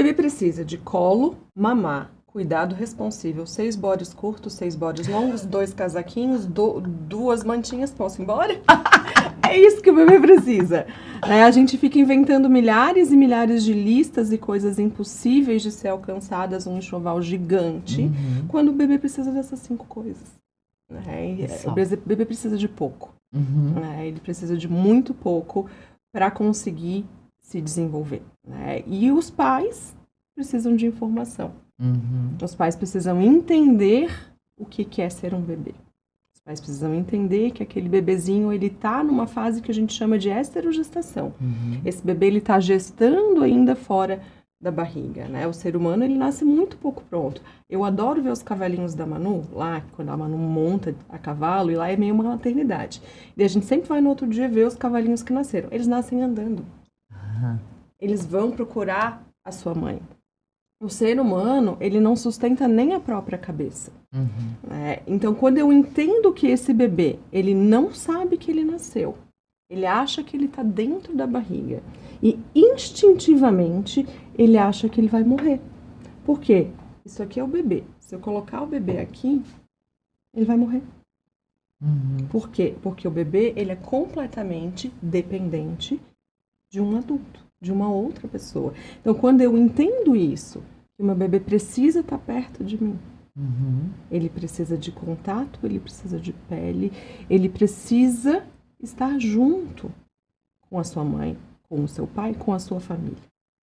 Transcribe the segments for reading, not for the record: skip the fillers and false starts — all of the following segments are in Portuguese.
bebê precisa de colo, mamar, cuidado responsível, 6 bodies curtos, 6 bodies longos, 2 casaquinhos, 2 mantinhas, posso ir embora? É isso que o bebê precisa. A gente fica inventando milhares e milhares de listas e coisas impossíveis de ser alcançadas, um enxoval gigante, quando o bebê precisa dessas 5 coisas. O bebê precisa de pouco. Ele precisa de muito pouco para conseguir se desenvolver. E os pais precisam de informação. Os pais precisam entender o que é ser um bebê. Os pais precisam entender que aquele bebezinho, ele tá numa fase que a gente chama de esterogestação. Esse bebê, ele tá gestando ainda fora da barriga, O ser humano, ele nasce muito pouco pronto. Eu adoro ver os cavalinhos da Manu, lá, quando a Manu monta a cavalo, e lá é meio uma maternidade. E a gente sempre vai no outro dia ver os cavalinhos que nasceram. Eles nascem andando. Eles vão procurar a sua mãe. O ser humano, ele não sustenta nem a própria cabeça. Então, quando eu entendo que esse bebê, ele não sabe que ele nasceu, ele acha que ele está dentro da barriga, e instintivamente, ele acha que ele vai morrer. Por quê? Isso aqui é o bebê. Se eu colocar o bebê aqui, ele vai morrer. Por quê? Porque o bebê, ele é completamente dependente de um adulto, de uma outra pessoa. Então, quando eu entendo isso, que o meu bebê precisa estar perto de mim, ele precisa de contato, ele precisa de pele, ele precisa estar junto com a sua mãe, com o seu pai, com a sua família.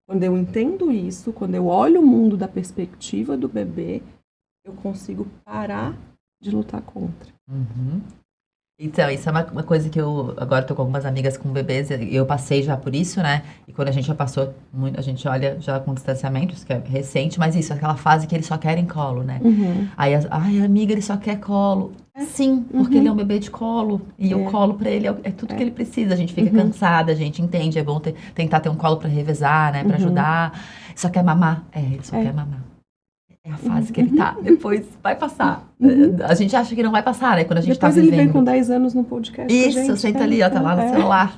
Quando eu entendo isso, quando eu olho o mundo da perspectiva do bebê, eu consigo parar de lutar contra. Então, isso é uma coisa que eu agora tô com algumas amigas com bebês, e eu passei já por isso, E quando a gente já passou, a gente olha já com distanciamento, isso que é recente, mas isso, aquela fase que eles só querem colo, Aí, amiga, ele só quer colo. Sim, porque ele é um bebê de colo, e o colo pra ele é tudo que ele precisa. A gente fica cansada, a gente entende, é bom tentar ter um colo pra revezar, pra ajudar. Só quer mamar, ele só quer mamar. É a fase que ele tá, depois vai passar. A gente acha que não vai passar, Quando a gente depois tá vivendo. Ele vem com 10 anos no podcast. Isso, senta ali, tá lá no celular.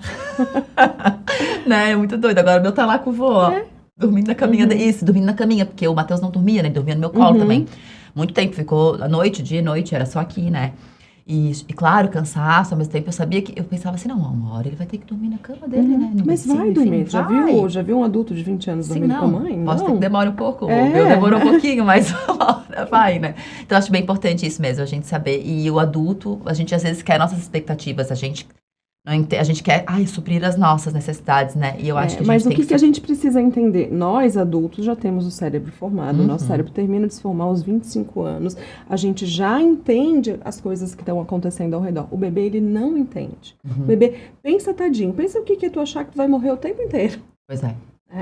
É muito doido. Agora o meu tá lá com o vô, dormindo na caminha. Isso, dormindo na caminha, porque o Matheus não dormia, Ele dormia no meu colo também. Muito tempo, ficou à noite, dia e noite, era só aqui, E claro, cansaço, ao mesmo tempo eu pensava assim, não, uma hora ele vai ter que dormir na cama dele, Mas vai dormir, já viu um adulto de 20 anos dormindo com a mãe? Posso ter que demore um pouco, o meu demorou um pouquinho, mas vai, Então, acho bem importante isso mesmo, a gente saber. E o adulto, a gente às vezes quer nossas expectativas, a gente quer, suprir as nossas necessidades, E eu acho que a gente mas tem o que a gente precisa entender? Nós, adultos, já temos o cérebro formado. O nosso cérebro termina de se formar aos 25 anos. A gente já entende as coisas que estão acontecendo ao redor. O bebê, ele não entende. O bebê, pensa, tadinho, pensa o que é tu achar que tu vai morrer o tempo inteiro. Pois é.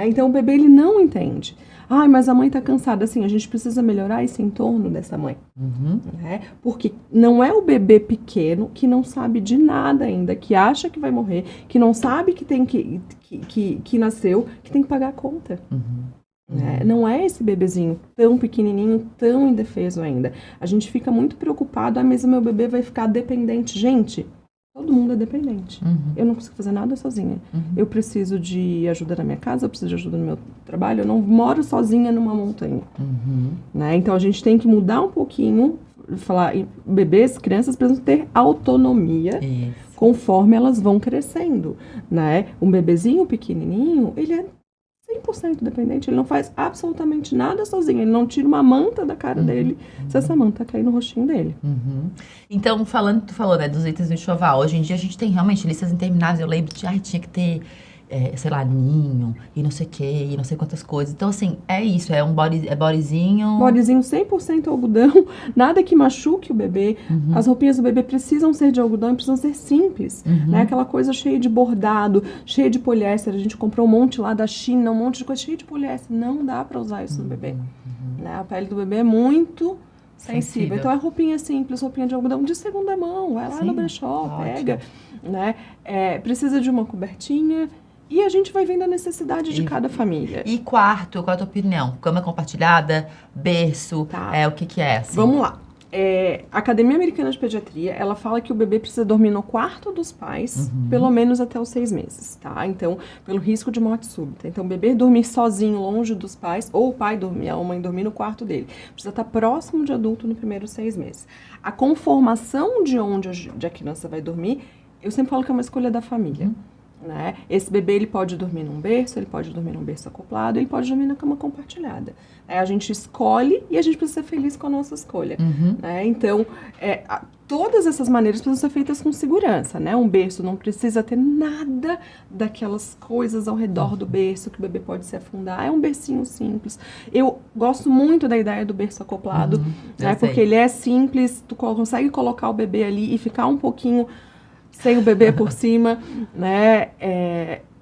Então, o bebê, ele não entende. Mas a mãe tá cansada. Assim, a gente precisa melhorar esse entorno dessa mãe. Porque não é o bebê pequeno que não sabe de nada ainda, que acha que vai morrer, que não sabe que tem que nasceu, que tem que pagar a conta. Não é esse bebezinho tão pequenininho, tão indefeso ainda. A gente fica muito preocupado, mas o meu bebê vai ficar dependente. Gente, todo mundo é dependente. Eu não consigo fazer nada sozinha. Eu preciso de ajuda na minha casa, eu preciso de ajuda no meu trabalho, eu não moro sozinha numa montanha. Então, a gente tem que mudar um pouquinho, falar, bebês, crianças precisam ter autonomia conforme elas vão crescendo. Um bebezinho pequenininho, ele é 100% dependente, ele não faz absolutamente nada sozinho, ele não tira uma manta da cara dele se essa manta cair no rostinho dele. Então, tu falou, dos itens do enxoval, hoje em dia a gente tem realmente listas intermináveis, eu lembro de, tinha que ter, sei lá, ninho, e não sei o que, e não sei quantas coisas. Então, assim, é isso, é um bodyzinho... Bodyzinho 100% algodão, nada que machuque o bebê. As roupinhas do bebê precisam ser de algodão e precisam ser simples. Aquela coisa cheia de bordado, cheia de poliéster. A gente comprou um monte lá da China, um monte de coisa cheia de poliéster. Não dá pra usar isso no bebê. A pele do bebê é muito sensível. Então, é roupinha simples, roupinha de algodão de segunda mão. Vai lá no brechó, pega. Precisa de uma cobertinha. E a gente vai vendo a necessidade de cada família. E quarto, qual é a tua opinião? Cama compartilhada, berço, o que é? Assim? Vamos lá. A Academia Americana de Pediatria, ela fala que o bebê precisa dormir no quarto dos pais, pelo menos até os 6 meses, tá? Então, pelo risco de morte súbita. Então, o bebê dormir sozinho, longe dos pais, ou o pai dormir, a mãe dormir no quarto dele. Precisa estar próximo de adulto no primeiro 6 meses. A conformação de onde a criança vai dormir, eu sempre falo que é uma escolha da família. Né? Esse bebê, ele pode dormir num berço, ele pode dormir num berço acoplado, ele pode dormir na cama compartilhada. A gente escolhe e a gente precisa ser feliz com a nossa escolha. Né? Então, todas essas maneiras precisam ser feitas com segurança. Né? Um berço não precisa ter nada daquelas coisas ao redor do berço que o bebê pode se afundar. É um bercinho simples. Eu gosto muito da ideia do berço acoplado, né? Porque ele é simples, tu consegue colocar o bebê ali e ficar um pouquinho sem o bebê por cima, né?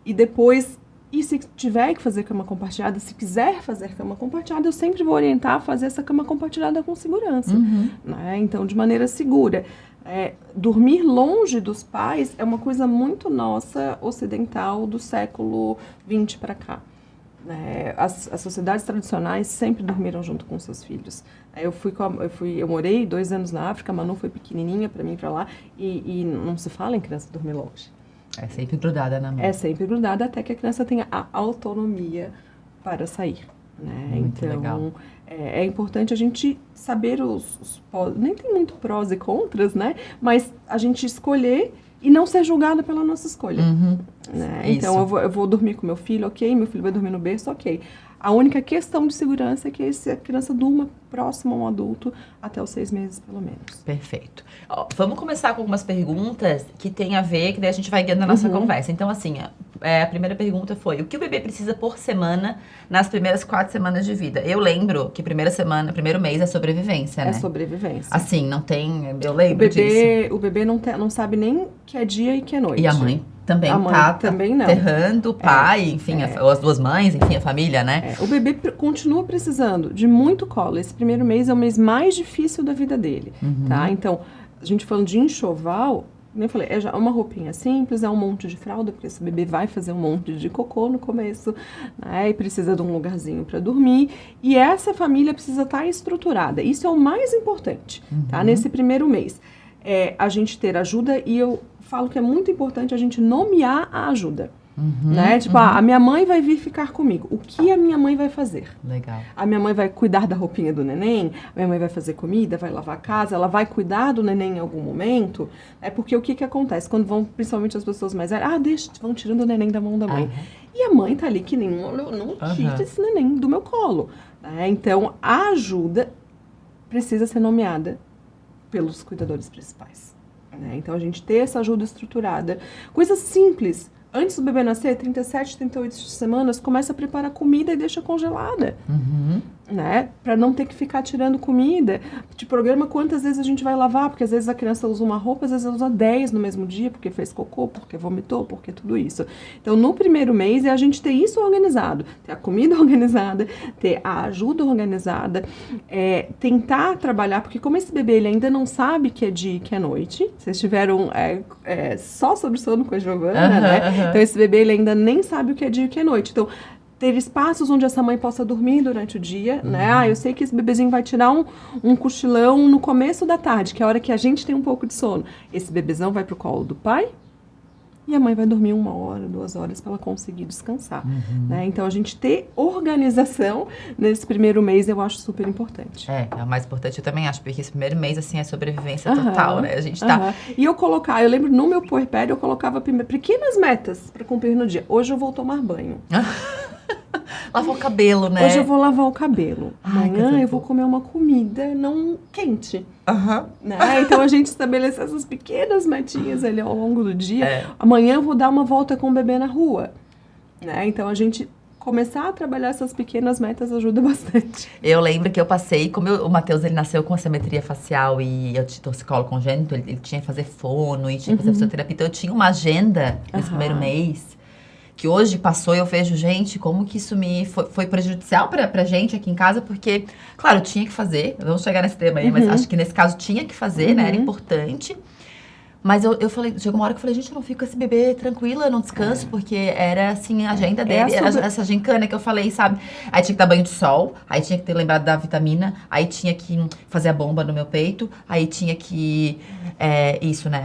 E depois, se tiver que fazer cama compartilhada, se quiser fazer cama compartilhada, eu sempre vou orientar a fazer essa cama compartilhada com segurança, né? Então, de maneira segura. Dormir longe dos pais é uma coisa muito nossa, ocidental, do século XX para cá. As sociedades tradicionais sempre dormiram junto com seus filhos. Eu morei 2 anos na África, a Manu foi pequenininha para mim ir para lá e não se fala em criança dormir longe. É sempre grudada na mão. É sempre grudada até que a criança tenha a autonomia para sair. Né? Muito então, legal. É importante a gente saber nem tem muito prós e contras, né? Mas a gente escolher e não ser julgada pela nossa escolha. Né? Então, eu vou dormir com meu filho, ok. Meu filho vai dormir no berço, ok. A única questão de segurança é que a criança durma próximo a um adulto até os 6 meses, pelo menos. Perfeito. Vamos começar com algumas perguntas que tem a ver, que daí a gente vai guiando a nossa conversa. Então, assim, a primeira pergunta foi: o que o bebê precisa por semana nas primeiras 4 semanas de vida? Eu lembro que primeiro mês é sobrevivência, né? É sobrevivência. Assim, não tem... Eu lembro disso. O bebê não sabe nem que é dia e que é noite. E a mãe também também não. Aterrando, o pai, enfim, as 2 mães, enfim, a família, né? O bebê continua precisando de muito colo. Esse primeiro mês é o mês mais difícil da vida dele, tá? Então, a gente falando de enxoval, como eu falei, é uma roupinha simples, é um monte de fralda, porque esse bebê vai fazer um monte de cocô no começo, né? E precisa de um lugarzinho para dormir. E essa família precisa estar estruturada. Isso é o mais importante, tá? Nesse primeiro mês. A gente ter ajuda, e eu falo que é muito importante a gente nomear a ajuda. Né? Tipo, a minha mãe vai vir ficar comigo. O que a minha mãe vai fazer? Legal. A minha mãe vai cuidar da roupinha do neném, a minha mãe vai fazer comida, vai lavar a casa, ela vai cuidar do neném em algum momento. Porque o que acontece? Quando vão, principalmente as pessoas mais velhas, vão tirando o neném da mão da mãe. E a mãe tá ali que nem, não tira esse neném do meu colo. Né? Então, a ajuda precisa ser nomeada pelos cuidadores principais. Né? Então, a gente ter essa ajuda estruturada. Coisas simples. Antes do bebê nascer, 37, 38 semanas, começa a preparar comida e deixa congelada. Né? Pra não ter que ficar tirando comida. Te programa quantas vezes a gente vai lavar, porque às vezes a criança usa uma roupa, às vezes ela usa 10 no mesmo dia, porque fez cocô, porque vomitou, porque tudo isso. Então, no primeiro mês, é a gente ter isso organizado. Ter a comida organizada, ter a ajuda organizada, tentar trabalhar, porque como esse bebê ele ainda não sabe que é dia e que é noite, vocês tiveram só sobre sono com a Giovana, né? Então, esse bebê ele ainda nem sabe o que é dia e o que é noite. Então, ter espaços onde essa mãe possa dormir durante o dia, né? Eu sei que esse bebezinho vai tirar um cochilão no começo da tarde, que é a hora que a gente tem um pouco de sono. Esse bebezão vai pro colo do pai e a mãe vai dormir 1 hora, 2 horas para ela conseguir descansar. Né? Então, a gente ter organização nesse primeiro mês eu acho super importante. É o mais importante, eu também acho, porque esse primeiro mês, assim, é sobrevivência total, né? A gente tá... E eu lembro no meu puerpério, eu colocava pequenas metas para cumprir no dia. Hoje eu vou tomar banho. Lavar o cabelo, né? Hoje eu vou lavar o cabelo. Amanhã eu vou comer uma comida não quente. Né? Então a gente estabelece essas pequenas metinhas ali ao longo do dia. Amanhã eu vou dar uma volta com o bebê na rua. Né? Então a gente começar a trabalhar essas pequenas metas ajuda bastante. Eu lembro que eu passei, como o Matheus ele nasceu com assimetria facial e eu tinha torcicolo congênito, ele tinha que fazer fono e tinha que fazer fisioterapia. Então eu tinha uma agenda nesse primeiro mês. Que hoje passou e eu vejo, gente, como que isso foi prejudicial pra gente aqui em casa, porque, claro, tinha que fazer, vamos chegar nesse tema aí, mas acho que nesse caso tinha que fazer, né, era importante, Mas eu falei, chegou uma hora que eu falei, gente, eu não fico com esse bebê tranquila, eu não descanso, porque era assim, a agenda dele, era essa gincana que eu falei, sabe? Aí tinha que dar banho de sol, aí tinha que ter lembrado da vitamina, aí tinha que fazer a bomba no meu peito, aí tinha que, isso, né,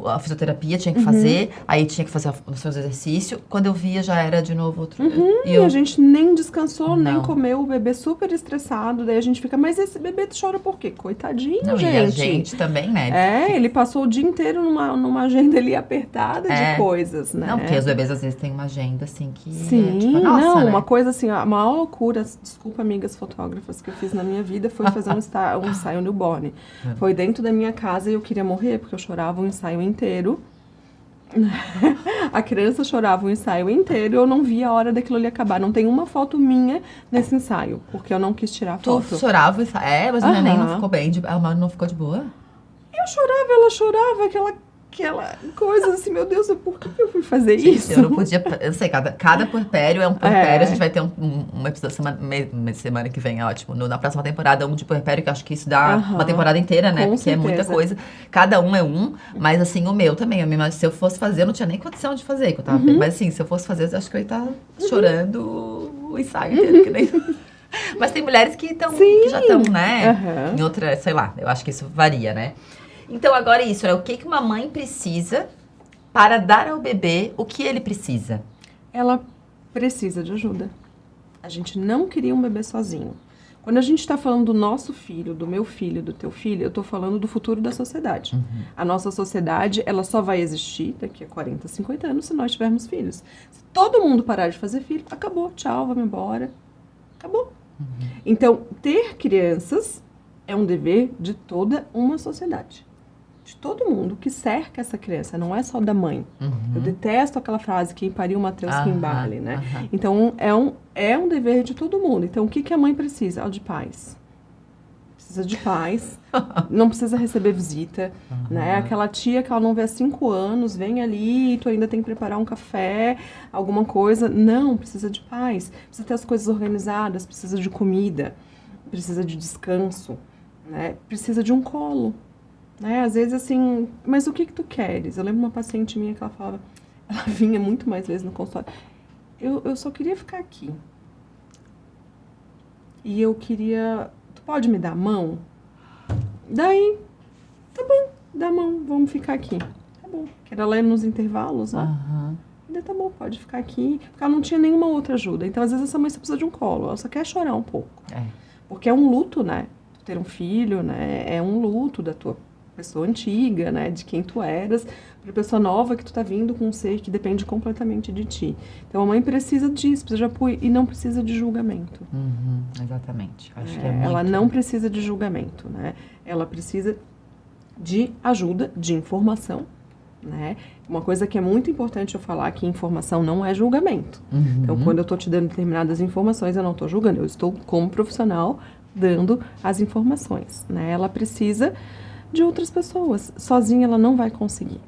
a fisioterapia tinha que fazer, aí tinha que fazer os seus exercícios. Quando eu via, já era de novo outro... E a gente nem descansou, nem comeu, o bebê super estressado, daí a gente fica, mas esse bebê chora por quê? Coitadinho, não, gente. E a gente também, né? Ele passou o dia inteiro numa agenda ali apertada de coisas, né? Não, porque os bebês às vezes têm uma agenda assim que... Sim, tipo, nossa, não, né? uma coisa assim, a maior loucura, desculpa amigas fotógrafas, que eu fiz na minha vida foi fazer um ensaio newborn. Foi dentro da minha casa e eu queria morrer, porque eu chorava o ensaio inteiro. A criança chorava o ensaio inteiro e eu não via a hora daquilo ali acabar. Não tem uma foto minha nesse ensaio, porque eu não quis tirar a foto. Tu chorava, mas o neném não ficou bem, a mãe não ficou de boa? Eu chorava, ela chorava, aquela coisa assim, meu Deus, por que eu fui fazer isso? Eu não podia, eu sei, cada puerpério é um puerpério, a gente vai ter um episódio semana que vem, ótimo, na próxima temporada, um de puerpério, que eu acho que isso dá uma temporada inteira, né, porque certeza. É muita coisa, cada um é um, mas assim, o meu também, se eu fosse fazer, eu não tinha nem condição de fazer, que eu tava, mas assim, se eu fosse fazer, eu acho que eu ia estar chorando o ensaio inteiro, que nem... Mas tem mulheres que já estão, né, em outra, sei lá, eu acho que isso varia, né. Então, agora isso, né? O que uma mãe precisa para dar ao bebê o que ele precisa? Ela precisa de ajuda. A gente não cria um bebê sozinho. Quando a gente está falando do nosso filho, do meu filho, do teu filho, eu estou falando do futuro da sociedade. A nossa sociedade, ela só vai existir daqui a 40, 50 anos se nós tivermos filhos. Se todo mundo parar de fazer filho, acabou, tchau, vamos embora. Acabou. Então, ter crianças é um dever de toda uma sociedade. De todo mundo que cerca essa criança, não é só da mãe. Eu detesto aquela frase, quem pariu Mateus que embale, né? Então, é um dever de todo mundo. Então, o que a mãe precisa? De paz. Precisa de paz, não precisa receber visita, né? Aquela tia que ela não vê há 5 anos, vem ali e tu ainda tem que preparar um café, alguma coisa. Não, precisa de paz. Precisa ter as coisas organizadas, precisa de comida, precisa de descanso, né? Precisa de um colo. Né? Às vezes assim, mas o que tu queres? Eu lembro uma paciente minha que ela falava, ela vinha muito mais vezes no consultório, eu só queria ficar aqui. E eu queria, tu pode me dar a mão? Daí, tá bom, dá a mão, vamos ficar aqui. Tá bom, que era lá nos intervalos, né? Ainda tá bom, pode ficar aqui. Porque ela não tinha nenhuma outra ajuda. Então, às vezes, essa mãe só precisa de um colo, ela só quer chorar um pouco. Porque é um luto, né? Ter um filho, né? É um luto da tua pessoa antiga, né, de quem tu eras, para a pessoa nova que tu tá vindo com um ser que depende completamente de ti. Então a mãe precisa disso, precisa de apoio e não precisa de julgamento. Exatamente. Acho que é muito... Ela não precisa de julgamento, né? Ela precisa de ajuda, de informação, né? Uma coisa que é muito importante eu falar que informação não é julgamento. Então quando eu tô te dando determinadas informações, eu não tô julgando, eu estou como profissional dando as informações, né? Ela precisa de outras pessoas. Sozinha ela não vai conseguir.